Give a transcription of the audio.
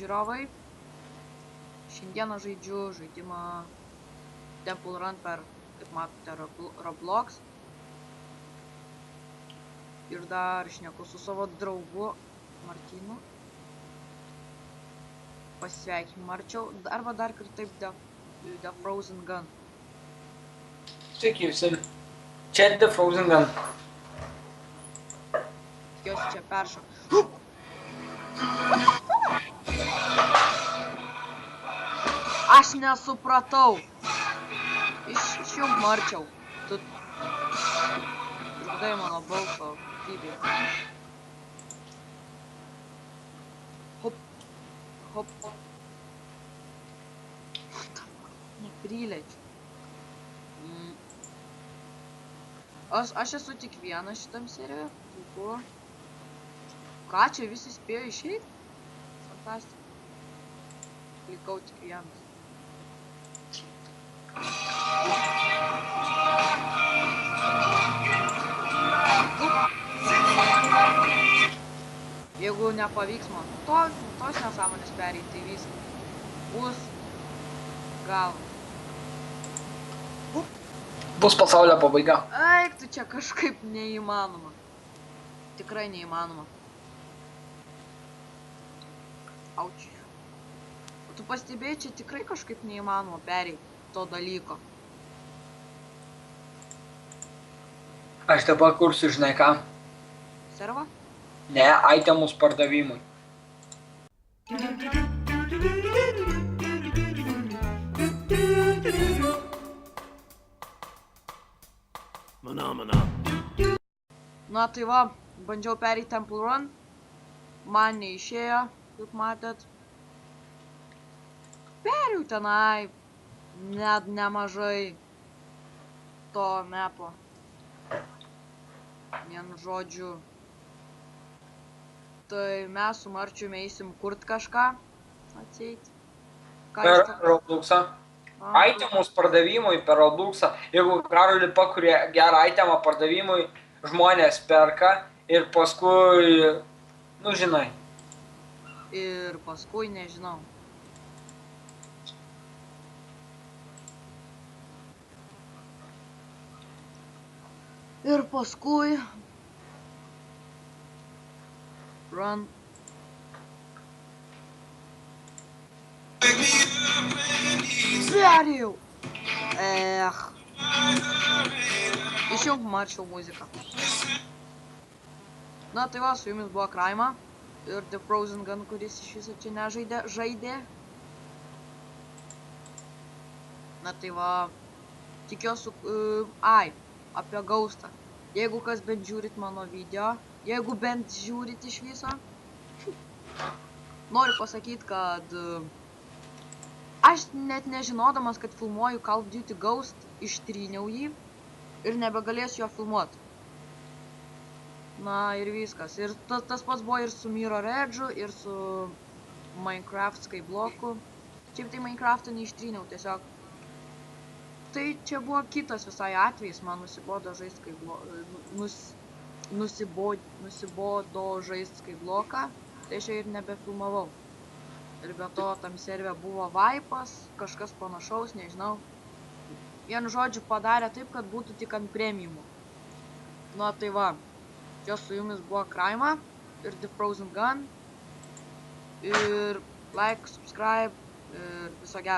žiūrovai. Šiandieną žaidžiu žaidimą Temple Run per, kaip matote, Roblox. Ir dar šneku su savo draugu Martynu. Pasisveikim, Marčiau. Arba dar kitaip The Frozen Gun. Sveiki visi. Čia The Frozen Gun. Tikiuosi čia peršo. Aš nesupratau. Išjung Marčiau. Tu trukdai mano balso kokybei. Hop. Hop. Neprilečiu. Aš esu tik vienas šitam serijoje. Puiku. Ką čia visi spėjo išeiti? Fantastika. Likau tik vienas. Jeigu nepavyks man tos nesąmonės pereiti, tai viskas. Bus gal. Bus pasaulio pabaiga. Eik, tu čia kažkaip neįmanoma. Tikrai neįmanoma. Auč. O tu pastebėjai, čia tikrai kažkaip neįmanoma pereiti to dalyko. Aš dabar kursiu, žinai ką? Serva? Ne, itemus pardavimui. Na tai va, bandžiau pereiti Temple Run. Man neišėjo, kaip matėt. Perėjau tenai. Net nemažai to mepo. Vienu žodžiu. Tai mes su Marčiumi eisim kurt kažką. Atseit. Per Robloxą. Itemus pardavimui per Robloxą. Jeigu Karolį pakuria gerą itemą pardavimui, žmonės perka ir paskui, nu žinai. Ir paskui nežinau. Ir paskui run. Perėjau. Išjung Marčiau muziką. Na tai va, su jumis buvo Kraima ir The Frozen Gun, kuris iš viso čia žaidė. Na tai va, tikiuosi, apie Ghostą. Jeigu kas bent žiūrit mano video, jeigu bent žiūrit iš viso, noriu pasakyti, kad aš net nežinodamas, kad filmuoju Call of Duty Ghost, ištryniau jį ir nebegalėsiu jo filmuoti. Na ir viskas. Ir tas pats buvo ir su Mirror Edge'u, ir su Minecraft Skyblock'u. Šiaip tai Minecraft'ą neištryniau, tiesiog. Tai čia buvo kitas visai atvejis, man nusibodo žaisti Skyblock'ą, tai aš ir nebefilmavau. Ir be to tam serve buvo vaipas, kažkas panašaus, nežinau. Vienu žodžiu padarė taip, kad būtų tik ant premiumų. Na tai va, čia su jumis buvo Kraima ir The Frozen Gun. Ir like, subscribe ir viso gero.